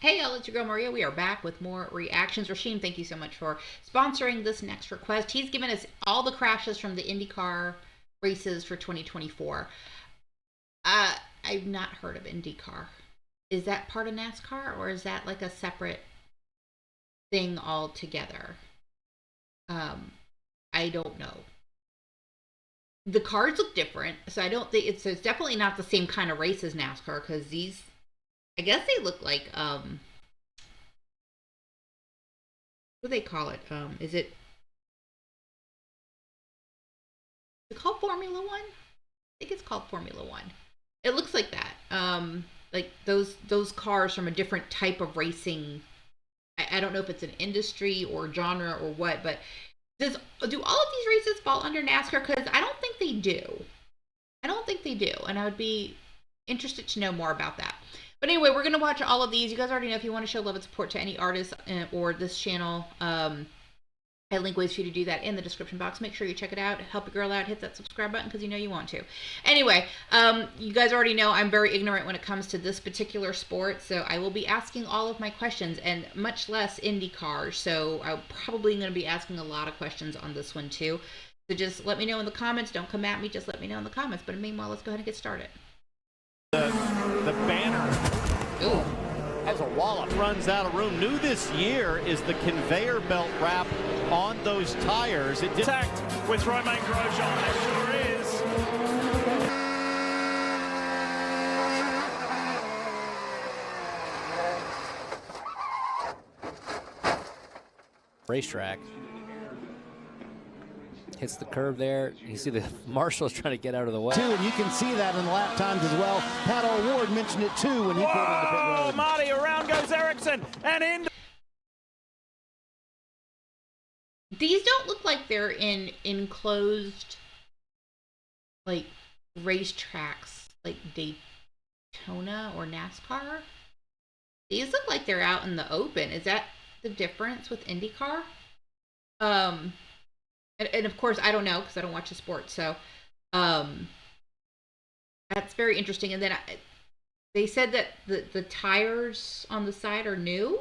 Hey y'all, it's your girl Maria. We are back with more reactions. Rashim, thank you so much for sponsoring this next request. He's given us all the crashes from the IndyCar races for 2024. I've not heard of IndyCar. Is that part of NASCAR or is that like a separate thing altogether? I don't know. The cars look different, so I don't think it's definitely not the same kind of race as NASCAR because these, I guess they look like what do they call it? Is it called Formula One? I think it's called Formula One. It looks like that. Like those cars from a different type of racing. I don't know if it's an industry or genre or what, but do all of these races fall under NASCAR? Because I don't think they do. I don't think they do, and I would be interested to know more about that. But anyway, we're going to watch all of these. You guys already know if you want to show love and support to any artist or this channel, I link ways for you to do that in the description box. Make sure you check it out. Help a girl out. Hit that subscribe button because you know you want to. Anyway, you guys already know I'm very ignorant when it comes to this particular sport, so I will be asking all of my questions, and much less IndyCar. So I'm probably going to be asking a lot of questions on this one too. So just let me know in the comments. Don't come at me. Just let me know in the comments. But meanwhile, let's go ahead and get started. The banner. Ooh. As a wallop runs out of room. New this year is the conveyor belt wrap on those tires. It did Attacked with Romain Grosjean. It sure is. Racetrack. Hits the curve there. You see the marshals trying to get out of the way. And you can see that in the lap times as well. Pat O'Ward mentioned it too when he pulled into pit road. Marty, around goes Ericsson and in. These don't look like they're in enclosed like racetracks like Daytona or NASCAR. These look like they're out in the open. Is that the difference with IndyCar? And of course, I don't know because I don't watch the sport. So that's very interesting. And then they said that the tires on the side are new.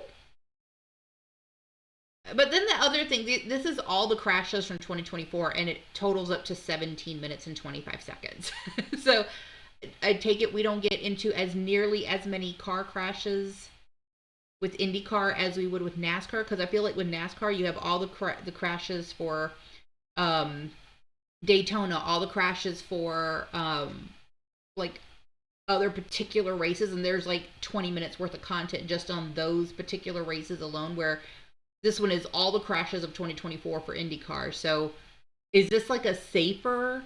But then the other thing, this is all the crashes from 2024, and it totals up to 17 minutes and 25 seconds. So I take it we don't get into nearly as many car crashes with IndyCar as we would with NASCAR, because I feel like with NASCAR you have all the crashes for Daytona, all the crashes for like other particular races, and there's like 20 minutes worth of content just on those particular races alone, where this one is all the crashes of 2024 for IndyCar. So is this like a safer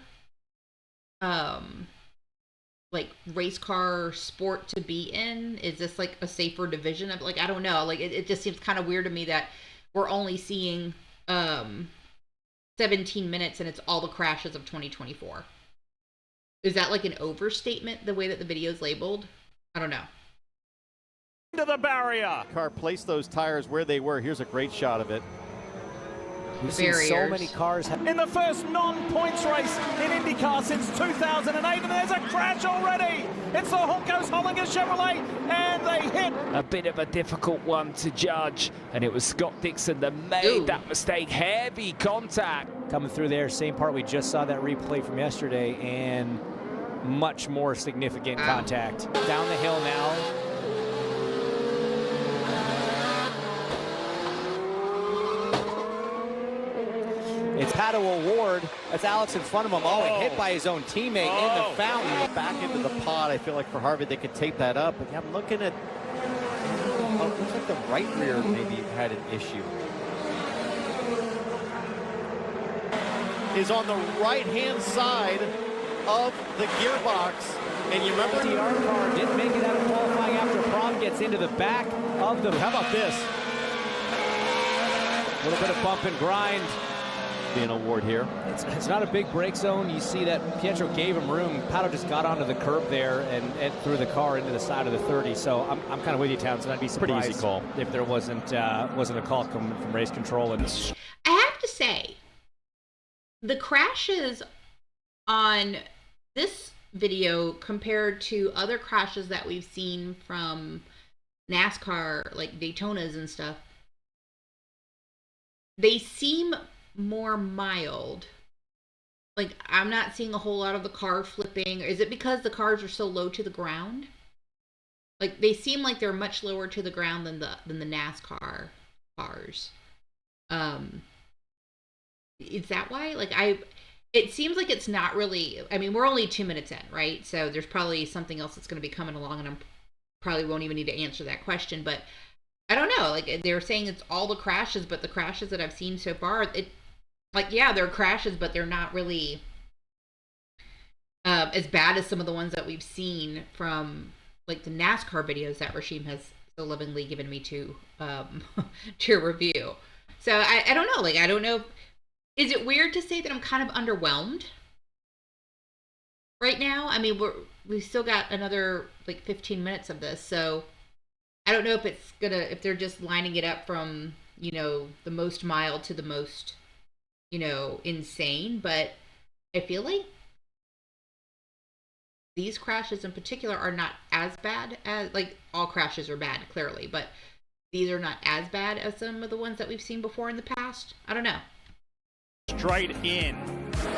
like race car sport to be in? Is this like a safer division of, like, I don't know, like it just seems kind of weird to me that we're only seeing 17 minutes and it's all the crashes of 2024. Is that like an overstatement, the way that the video is labeled? I don't know. To the barrier. car placed those tires where they were. Here's a great shot of it. We've seen so many cars. In the first non-points race in IndyCar since 2008, and there's a crash already. It's the Hulkos Hollinger Chevrolet, and they hit. A bit of a difficult one to judge, and it was Scott Dixon that made that mistake. Heavy contact. Coming through there, same part we just saw that replay from yesterday, and much more significant contact. Down the hill now. It's Pato O'Ward. That's Alex in front of him. Oh, and hit by his own teammate in the fountain. Back into the pod. I feel like for Harvick they could tape that up. But I'm looking at, oh, it looks like the right rear maybe had an issue. Is on the right-hand side of the gearbox. And you remember the DR car didn't make it out of qualifying after Prom gets into the back of the. How about this? A little bit of bump and grind. An award here. It's not a big break zone. You see that Pietro gave him room. Pato just got onto the curb there and threw the car into the side of the 30. So I'm kind of with you, Townsend. I'd be surprised pretty easy call if there wasn't a call coming from race control. And I have to say, the crashes on this video compared to other crashes that we've seen from NASCAR, like Daytonas and stuff, they seem more mild. Like, I'm not seeing a whole lot of the car flipping. Is it because the cars are so low to the ground? Like, they seem like they're much lower to the ground than the NASCAR cars. Is that why? Like, it seems like it's not really. I mean, we're only 2 minutes in, right? So there's probably something else that's going to be coming along, and I probably won't even need to answer that question. But I don't know. Like, they were saying it's all the crashes, but the crashes that I've seen so far, like, yeah, they're crashes, but they're not really as bad as some of the ones that we've seen from, like, the NASCAR videos that Rashim has so lovingly given me to review. So I don't know. Like, I don't know. Is it weird to say that I'm kind of underwhelmed right now? I mean, we've still got another, like, 15 minutes of this, so I don't know if they're just lining it up from, you know, the most mild to the most, you know, insane, but I feel like these crashes in particular are not as bad as, like, all crashes are bad, clearly, but these are not as bad as some of the ones that we've seen before in the past. I don't know. Straight in,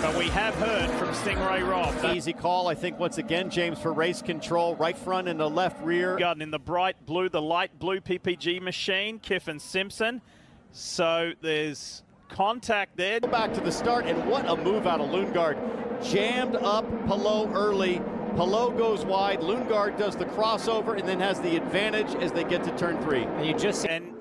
but we have heard from Stingray Rob. Easy call, I think, once again, James, for race control. Right front and the left rear. Garden in the bright blue, the light blue PPG machine, Kiffin Simpson. So there's contact there. Go back to the start, and what a move out of Lundgaard. Jammed up Palou early. Palou goes wide. Lundgaard does the crossover and then has the advantage as they get to turn 3. And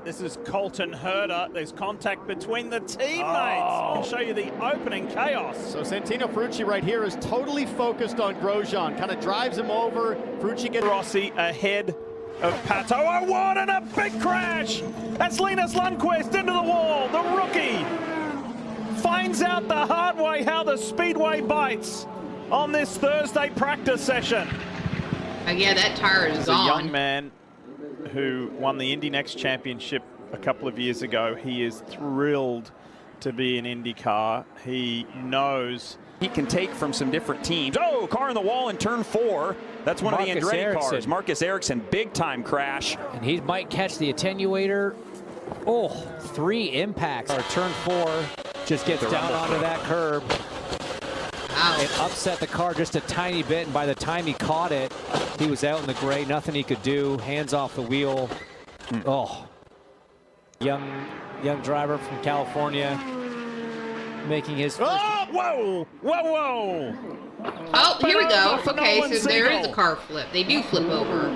this is Colton Herder. There's contact between the teammates. I'll show you the opening chaos. So Santino Ferrucci right here is totally focused on Grosjean. Kind of drives him over. Ferrucci gets Rossi ahead of Pato. Oh, what, and a big crash! That's Linus Lundqvist into the wall. The rookie finds out the hard way how the speedway bites on this Thursday practice session. Oh, yeah, that tire is A gone. young man who won the Indy Next Championship a couple of years ago. He is thrilled to be in Indycar. He knows he can take from some different teams. Oh, car in the wall in turn 4. That's one of the Andretti cars. Marcus Ericsson, big time crash. And he might catch the attenuator. Oh, 3 impacts. Or turn 4 just gets down onto that curb. Wow. It upset the car just a tiny bit, and by the time he caught it, he was out in the gray. Nothing he could do. Hands off the wheel. Oh, young driver from California making his first. Oh, whoa. Oh, here we go. Over Okay, Nolan so there Siegel. is a car flip. They do flip over.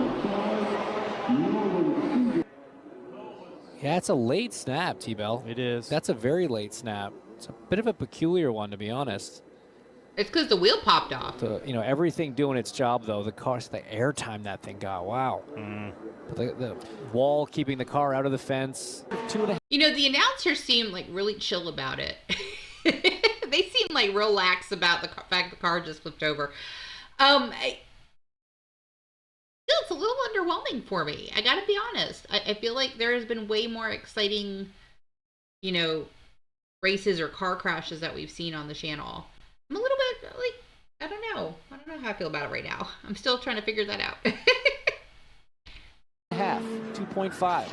Yeah, it's a late snap, T-Bell. It is. That's a very late snap. It's a bit of a peculiar one, to be honest. It's because the wheel popped off. Everything doing its job, though. The air time that thing got, wow. But the wall keeping the car out of the fence. 2.5. You know, the announcers seem like really chill about it. They seem like relaxed about the fact the car just flipped over. It's a little underwhelming for me. I gotta be honest. I feel like there has been way more exciting, you know, races or car crashes that we've seen on the channel. I'm a little bit like, I don't know how I feel about it right now. I'm still trying to figure that out. 2.5.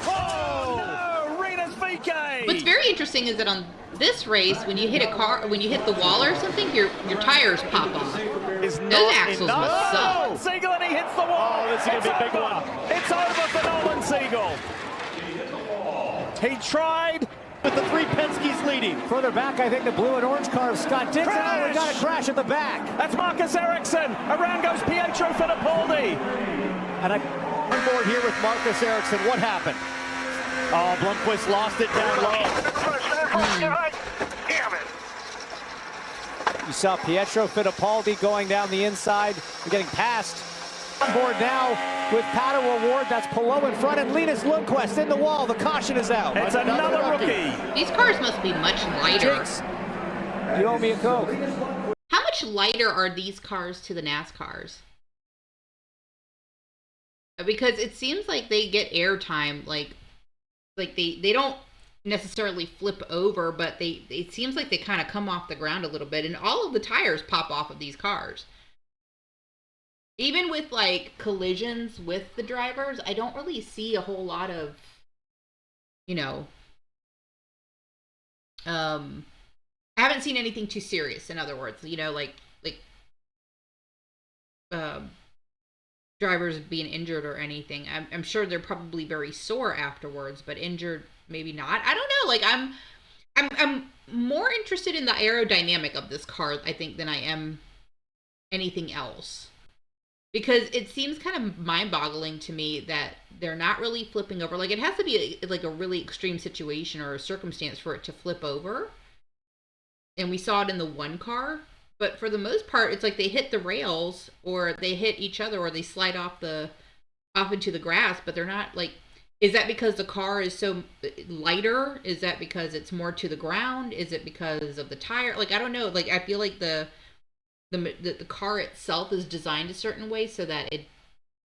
Oh, no, Renus VK. What's very interesting is that on this race, when you hit the wall or something, your tires pop off. Is Those not axles enough. must suck. Siegel, and he hits the wall. Oh, this is gonna be a big over. one. It's over for Nolan Siegel. He tried. With the 3 Penske's leading. Further back, I think the blue and orange car of Scott Dixon. Oh, we got a crash at the back. That's Marcus Ericsson. Around goes Pietro Fittipaldi. And on board here with Marcus Ericsson. What happened? Oh, Blomqvist lost it down low. You saw Pietro Fittipaldi going down the inside and getting past. On board now with Pato O'Ward. That's Palou in front, and Linus Lundqvist in the wall. The caution is out. It's another rookie. These cars must be much lighter. Jinx, you owe me a Coke. How much lighter are these cars to the NASCARs? Because it seems like they get airtime, like they don't necessarily flip over, but it seems like they kind of come off the ground a little bit, and all of the tires pop off of these cars. even with like collisions with the drivers, I don't really see a whole lot of, you know, I haven't seen anything too serious. In other words, you know, like drivers being injured or anything. I'm sure they're probably very sore afterwards, but injured maybe not. I don't know. Like I'm more interested in the aerodynamic of this car, I think, than I am anything else. Because it seems kind of mind-boggling to me that they're not really flipping over. Like, it has to be like a really extreme situation or a circumstance for it to flip over. And we saw it in the one car. But for the most part, it's like they hit the rails, or they hit each other, or they slide off into the grass. But they're not like. Is that because the car is so lighter? Is that because it's more to the ground? Is it because of the tire? Like, I don't know. Like, I feel like the car itself is designed a certain way so that it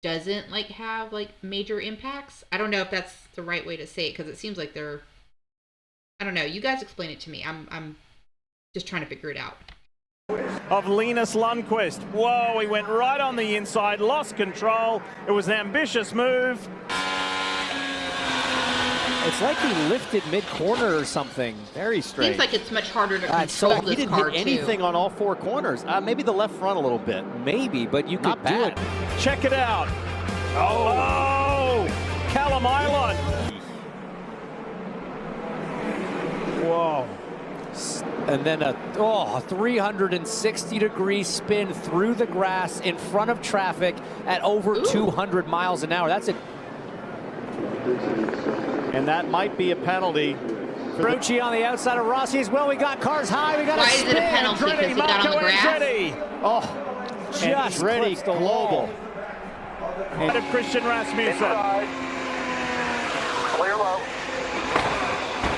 doesn't like have like major impacts. I don't know if that's the right way to say it, because it seems like they're. I don't know. You guys explain it to me. I'm just trying to figure it out. Of Linus Lundqvist. Whoa, he went right on the inside, lost control. It was an ambitious move. It's like he lifted mid-corner or something. Very strange. Seems like it's much harder to control this he didn't car hit anything too. on all four corners. Maybe the left front a little bit. Maybe, but you Not could do bad. it. Check it out. Oh, Callum Island. Whoa. And then a 360-degree spin through the grass in front of traffic at over 200 miles an hour. That's it. And that might be a penalty. Ferrucci on the outside of Rossi as well. We got cars high. We got Why a is it a spin. penalty? Because he got on the grass? Oh, Just Andretti clips the global. wall. Out of Christian Rasmussen. Clear low.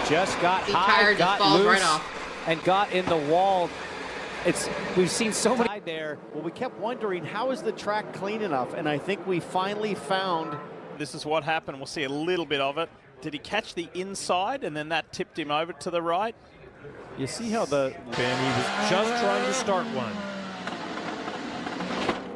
Just got The high, tire just got falls loose, right off. and got in the wall. We've seen so many there. Well, we kept wondering, how is the track clean enough? And I think we finally found. This is what happened. We'll see a little bit of it. Did he catch the inside and then that tipped him over to the right? You see how the Ben, he was just trying to start one.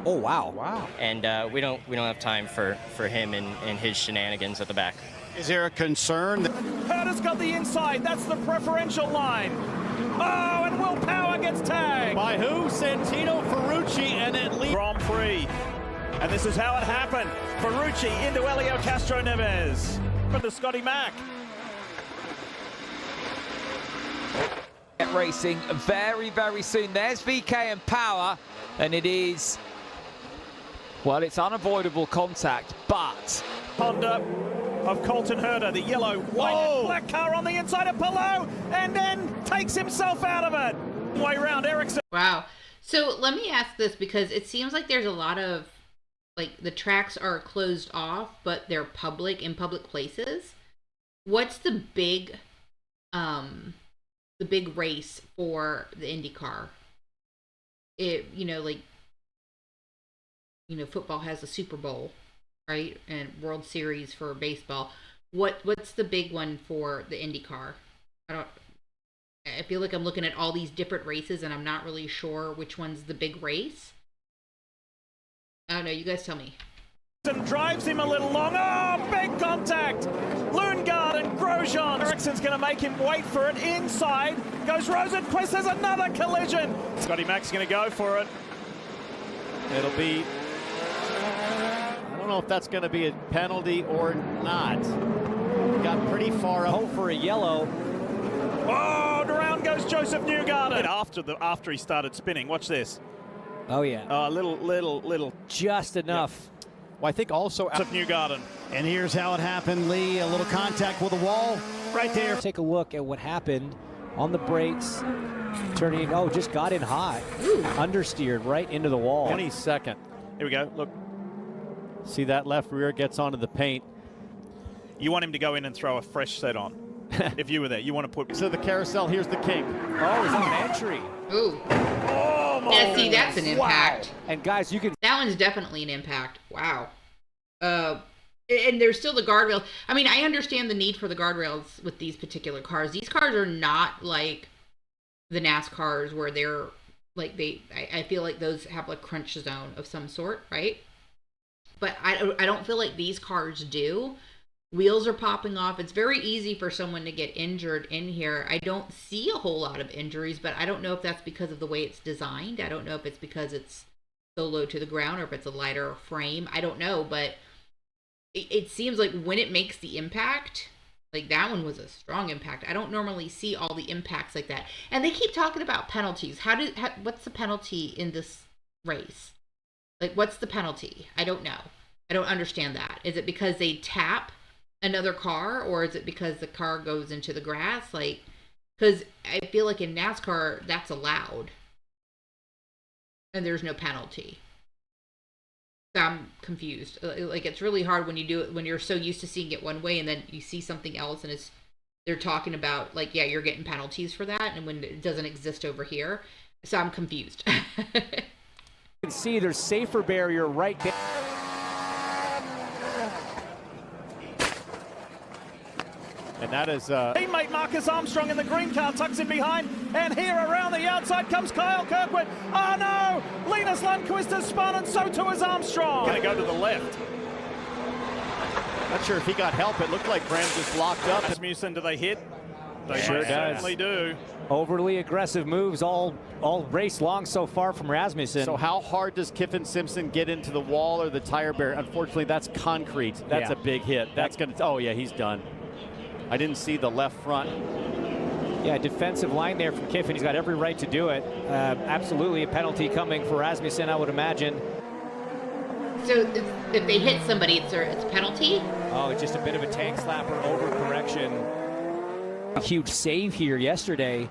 Oh wow! Wow. And we don't have time for him and his shenanigans at the back. Is there a concern? Herta's got the inside. That's the preferential line. Oh, and Will Power gets tagged. by who? Santino Ferrucci, and it leads. Grand Prix. And this is how it happened. Ferrucci into Elio Castro Neves. From the Scotty Mack. Racing very, very soon. There's VK and Power, and it is, well, it's unavoidable contact, but Honda of Colton Herta, the yellow, white, and black car on the inside of Palou, and then takes himself out of it. Way round, Ericsson. Wow. So let me ask this, because it seems like there's a lot of, like, the tracks are closed off, but they're public in public places. What's the big race for the IndyCar? Football has a Super Bowl, right? And World Series for baseball. What's the big one for the IndyCar? I feel like I'm looking at all these different races and I'm not really sure which one's the big race. I don't know, you guys tell me. And drives him a little long. Oh, big contact. Lundgaard and Grosjean. Ericsson's going to make him wait for it. Inside goes Rosenqvist. There's another collision. Scotty Mack's going to go for it. It'll be. I don't know if that's going to be a penalty or not. Got pretty far up. Hope for a yellow. Oh, around goes Joseph Newgarden. After he started spinning. Watch this. Oh yeah. Little. Just enough. Well, I think also Joseph Newgarden. And here's how it happened, Lee. A little contact with the wall right there. Take a look at what happened on the brakes. Turning, just got in hot. Understeered right into the wall. 22nd. Here we go. Look. See that left rear gets onto the paint. You want him to go in and throw a fresh set on. If you were there, you want to put. So the carousel, here's the king. Oh, it's an entry. Ooh. Oh, my. Yeah, see, that's an impact. And guys, you can. That one's definitely an impact. Wow. And there's still the guardrails. I mean, I understand the need for the guardrails with these particular cars. These cars are not like the NASCARs where they're Like I feel like those have a crunch zone of some sort, right? But I don't feel like these cars do. Wheels are popping off. It's very easy for someone to get injured in here. I don't see a whole lot of injuries, but I don't know if that's because of the way it's designed. I don't know if it's because it's so low to the ground or if it's a lighter frame. I don't know, but it seems like when it makes the impact, like that one was a strong impact. I don't normally see all the impacts like that. And they keep talking about penalties. What's the penalty in this race? Like, what's the penalty? I don't know. I don't understand that. Is it because they tap another car, or is it because the car goes into the grass? Like, because I feel like in NASCAR that's allowed and there's no penalty. So I'm confused. Like, it's really hard when you do it, when you're so used to seeing it one way and then you see something else and they're talking about like, yeah, you're getting penalties for that, and when it doesn't exist over here. So I'm confused. You can see there's safer barrier right there. And that is teammate Marcus Armstrong in the green car tucks in behind, and here around the outside comes Kyle Kirkwood. Oh no! Linus Lundqvist has spun, and so too is Armstrong. Gonna go to the left. not sure if he got help. It looked like Graham just locked up. Rasmussen, do they hit? They sure does. certainly do. Overly aggressive moves all race long so far from Rasmussen. So how hard does Kiffin Simpson get into the wall or the tire barrier? Unfortunately, that's concrete. That's a big hit. That's gonna. Oh yeah, he's done. I didn't see the left front. Yeah, defensive line there from Kiffin. He's got every right to do it. Absolutely a penalty coming for Rasmussen, I would imagine. So if they hit somebody, it's a penalty? Oh, it's just a bit of a tank slapper overcorrection. A huge save here yesterday.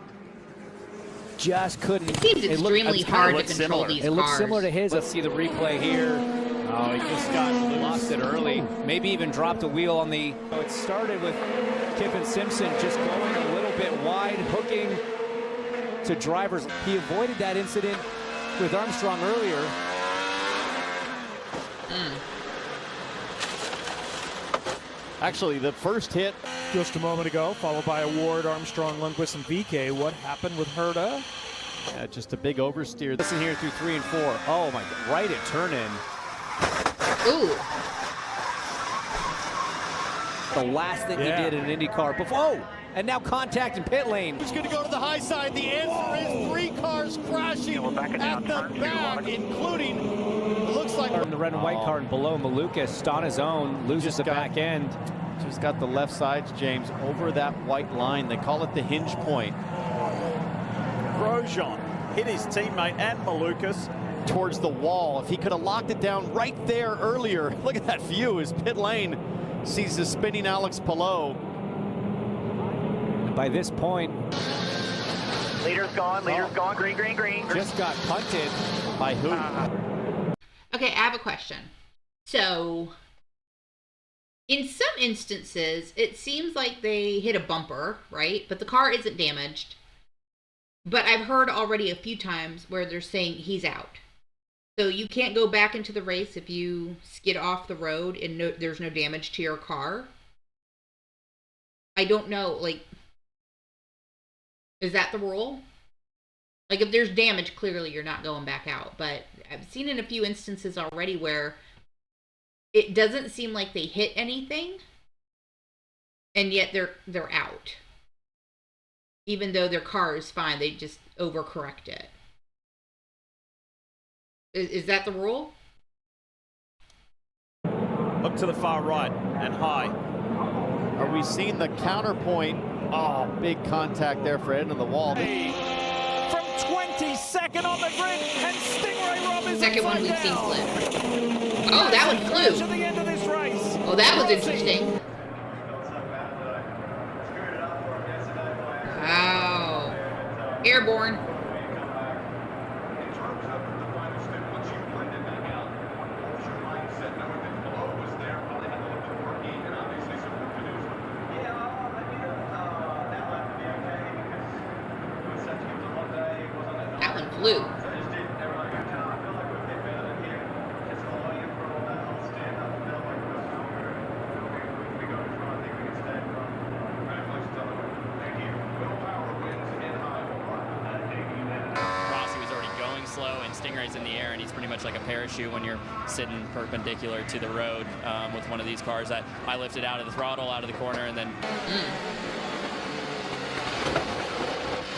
Just couldn't. It seems extremely hard to control these cars. It looks similar to his. Let's see the replay here. Oh, he just lost it early. Maybe even dropped a wheel on the. So it started with Kiffin Simpson just going a little bit wide, hooking to drivers. He avoided that incident with Armstrong earlier. Actually, the first hit just a moment ago, followed by Award, Armstrong, Lundqvist, and VK. What happened with Herta? Yeah, just a big oversteer. Listen here through 3 and 4. Oh my God! Right at turn in. Ooh. The last thing he did in an Indycar before. Oh, and now contact in pit lane. He's going to go to the high side. The answer is 3 cars crashing at the back, including, it looks like... In the red and white car, and below Malukas on his own, loses the back end. Just got the left sides, James, over that white line. They call it the hinge point. Grosjean hit his teammate and Malukas towards the wall. If he could have locked it down right there earlier. Look at that view as pit lane sees the spinning Alex Palou. By this point, leader's gone, green, green, green. Just got punted. By who? Okay, I have a question. So, in some instances, it seems like they hit a bumper, right? But the car isn't damaged. But I've heard already a few times where they're saying he's out. So you can't go back into the race if you skid off the road and there's no damage to your car. I don't know, like, is that the rule? Like, if there's damage, clearly you're not going back out. But I've seen in a few instances already where it doesn't seem like they hit anything, and yet they're out. Even though their car is fine, they just overcorrect it. Is that the rule? Look to the far right and high. Are we seeing the counterpoint? Oh, big contact there for Ed on the wall. Hey, from 22nd on the grid, and Stingray Rob is second one we've seen flip. Oh, that one flew. To the end of this race. Oh, that was interesting. Wow. Airborne. Blue. Rossi was already Stingray's in the air, and he's pretty much like a parachute when you're sitting perpendicular to the road with one of these cars. I lifted out of the throttle, out of the corner, and then...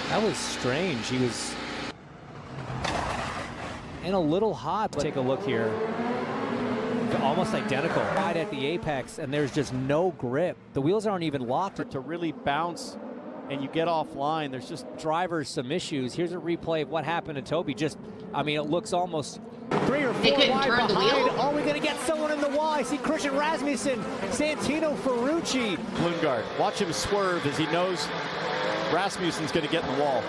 That was strange. He was in a little hot. Take a look here. Almost identical. Right at the apex, and there's just no grip. The wheels aren't even locked. To really bounce and you get offline, there's just drivers some issues. Here's a replay of what happened to Toby. Just, I mean, it looks almost 3 or 4 wide behind. Are we going to get someone in the Y? See Christian Rasmussen, Santino Ferrucci. Lundgaard, watch him swerve as he knows Rasmussen's going to get in the wall.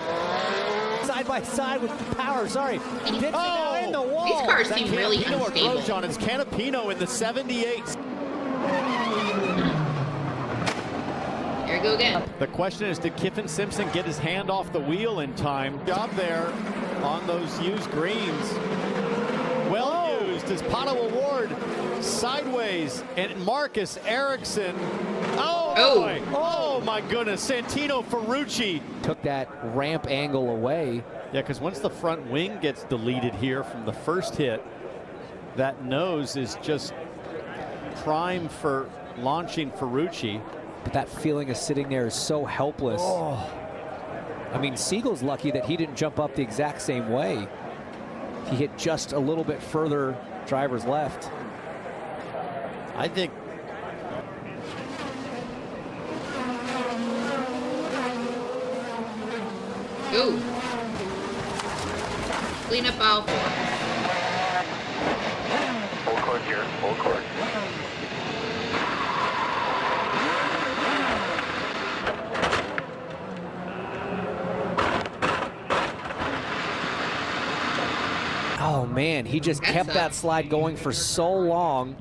Side by side with Power, sorry. Dixon now in the wall. These cars seem really unstable. Grosjean, it's Canapino in the 78. Here we go again. The question is, did Kiffin Simpson get his hand off the wheel in time? Job there on those used greens. Well used as Pato Award sideways, and Marcus Ericsson. Oh my goodness, Santino Ferrucci. Took that ramp angle away. Yeah, because once the front wing gets deleted here from the first hit, that nose is just prime for launching Ferrucci. But that feeling of sitting there is so helpless. I mean, Siegel's lucky that he didn't jump up the exact same way. He hit just a little bit further driver's left. I think Ooh. Clean up aisle 4. Full court here, full court. Oh man, he just kept that slide going for so long.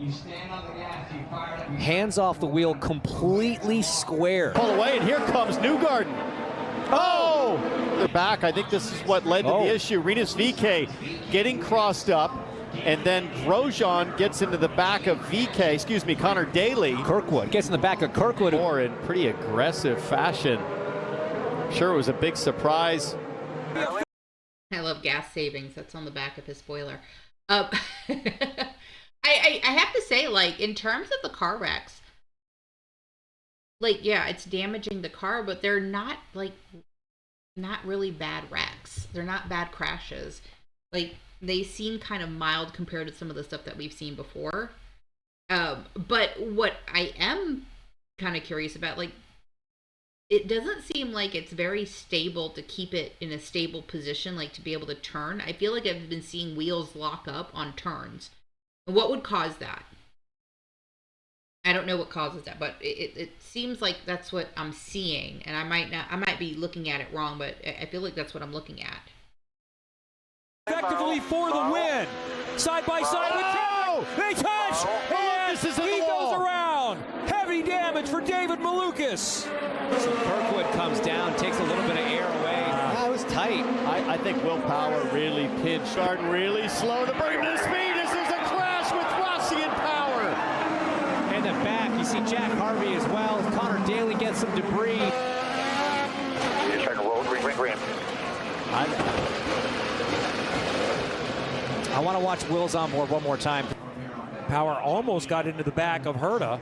Hands off the wheel, completely square. Pull away, and here comes Newgarden. Oh! They're back. I think this is what led to the issue. Rinus VeeKay getting crossed up, and then Grosjean gets into the back of VeeKay, excuse me, Connor Daly. Kirkwood gets in the back of Kirkwood. More in pretty aggressive fashion. Sure, it was a big surprise. I love gas savings. That's on the back of his spoiler. I have to say, like, in terms of the car wrecks, like, yeah, it's damaging the car, but they're not, like, not really bad wrecks. They're not bad crashes. Like, they seem kind of mild compared to some of the stuff that we've seen before. But what I am kind of curious about, like, it doesn't seem like it's very stable to keep it in a stable position, like to be able to turn. I feel like I've been seeing wheels lock up on turns. What would cause that? I don't know what causes that, but it seems like that's what I'm seeing, and I might be looking at it wrong, but I feel like that's what I'm looking at. Effectively for the win. Side by side with Taylor. They touch. And he goes around. Heavy damage for David Malukas. So Kirkwood comes down, takes a little bit of air away. That was tight. I think Will Power really pinched. Starting really slow to bring him to speed. This is a crash with Rossi and Power. And the back, you see Jack Harvey as well. Connor Daly gets some debris. You're trying to roll green. I want to watch Will's on board one more time. Power almost got into the back of Herta.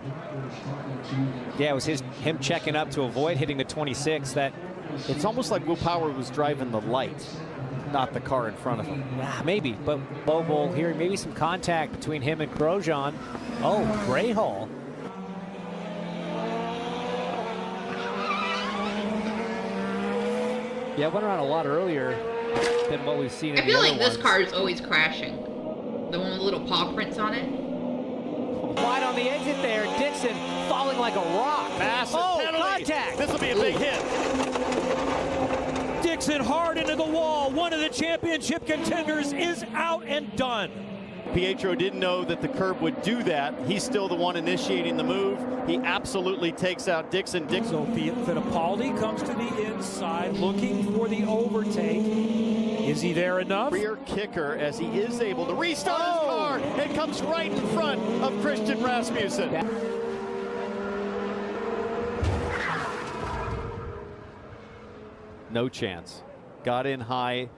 Yeah, it was him checking up to avoid hitting the 26. That it's almost like Will Power was driving the light, not the car in front of him. Yeah, maybe, but Bobo hearing maybe some contact between him and Grosjean. Oh, Grayhall. Yeah, it went around a lot earlier than what we've seen in I feel the like other this ones. car is always crashing. The one with little paw prints on it. Wide on the exit there, Dixon falling like a rock. Massive penalty. Contact. This will be a big hit. Dixon hard into the wall. One of the championship contenders is out and done. Pietro didn't know that the curb would do that. He's still the one initiating the move. He absolutely takes out Dixon. So Fittipaldi comes to the inside looking for the overtake. Is he there enough? Rear kicker as he is able to restart his car and comes right in front of Christian Rasmussen. No chance. Got in high.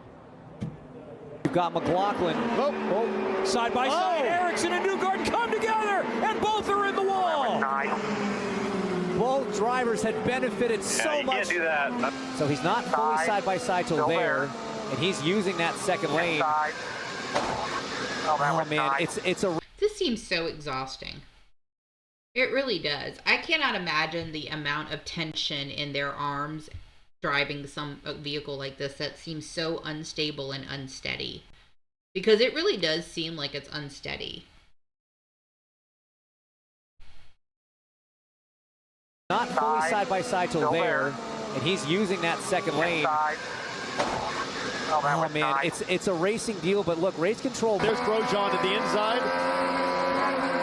You've got McLaughlin. Side by side, Ericsson and Newgarden come together, and both are in the wall. Both drivers had benefited so much. Can't do that. So he's not fully side by side till there, and he's using that second lane. Oh man, it's a. This seems so exhausting. It really does. I cannot imagine the amount of tension in their arms driving a vehicle like this that seems so unstable and unsteady. Because it really does seem like it's unsteady. Not fully side by side till there, and he's using that second lane. Oh man, it's a racing deal, but look, race control. There's Grosjean to the inside,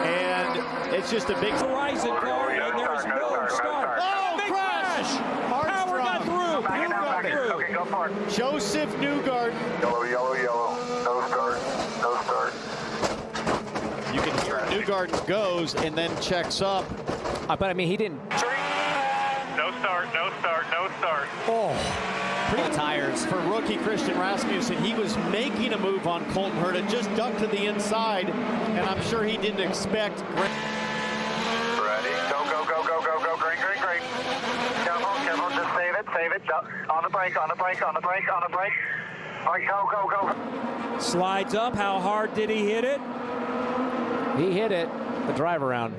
and it's just a big Horizon car, and there's no start. Oh, crash! Power got through. Power got through. Okay, go for it. Joseph Newgarden. Yellow, yellow, yellow. No start. No start. You can hear Newgarden goes and then checks up. But I mean, he didn't. No start. No start. No start. Oh. Pretty tires for rookie Christian Rasmussen. He was making a move on Colton Herta, just ducked to the inside, and I'm sure he didn't expect. Ready? Go, go, go, go, go, go. Green, green, green. Careful, careful. Just save it, save it. On the brake, on the brake, on the brake, on the brake. All right, go, go, go. Slides up. How hard did he hit it? He hit it. The drive around.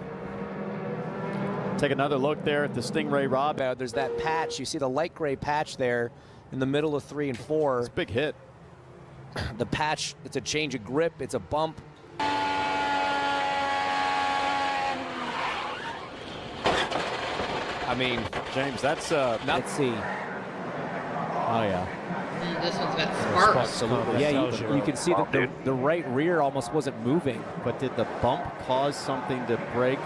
Take another look there at the Stingray Rob. There's that patch. You see the light gray patch there in the middle of 3 and 4. It's a big hit. The patch, it's a change of grip. It's a bump. I mean, James, that's let's see. Oh yeah. This one's got sparks. Absolutely. Yeah, you can see that the right rear almost wasn't moving. But did the bump cause something to break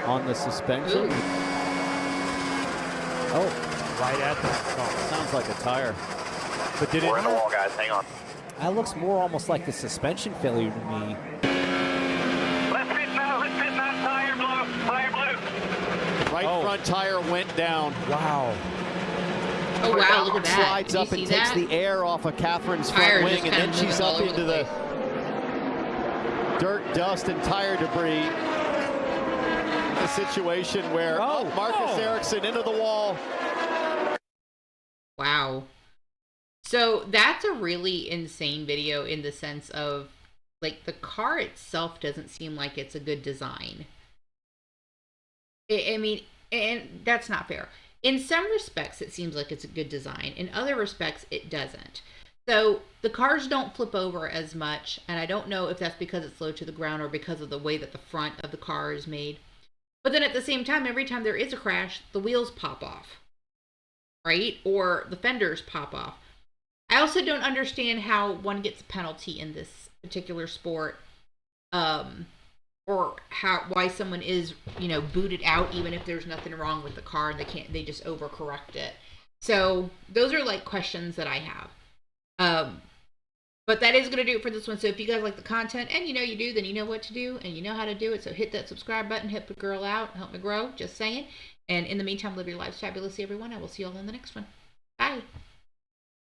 on the suspension? Ooh. Oh, right at the sounds like a tire. But did We're it? in the wall, guys. Hang on. That looks more almost like the suspension failure to me. Let's fit now. Let's fit that tire blue. Tire blue. Right front tire went down. Wow. Oh wow, look at that. Slides up and takes the air off of Catherine's front wing, and then she's up into the dirt, dust, and tire debris. A situation where Marcus Ericsson into the wall. Wow. So that's a really insane video in the sense of, like, the car itself doesn't seem like it's a good design. I mean, and that's not fair. In some respects, it seems like it's a good design. In other respects, it doesn't. So the cars don't flip over as much, and I don't know if that's because it's low to the ground or because of the way that the front of the car is made. But then at the same time, every time there is a crash, the wheels pop off, right? Or the fenders pop off. I also don't understand how one gets a penalty in this particular sport, or why someone is, booted out even if there's nothing wrong with the car and they just overcorrect it. So those are like questions that I have. But that is going to do it for this one. So if you guys like the content, and you do, then you know what to do and you know how to do it. So hit that subscribe button, help the girl out, help me grow, just saying. And in the meantime, live your lives fabulously, everyone. I will see you all in the next one. Bye.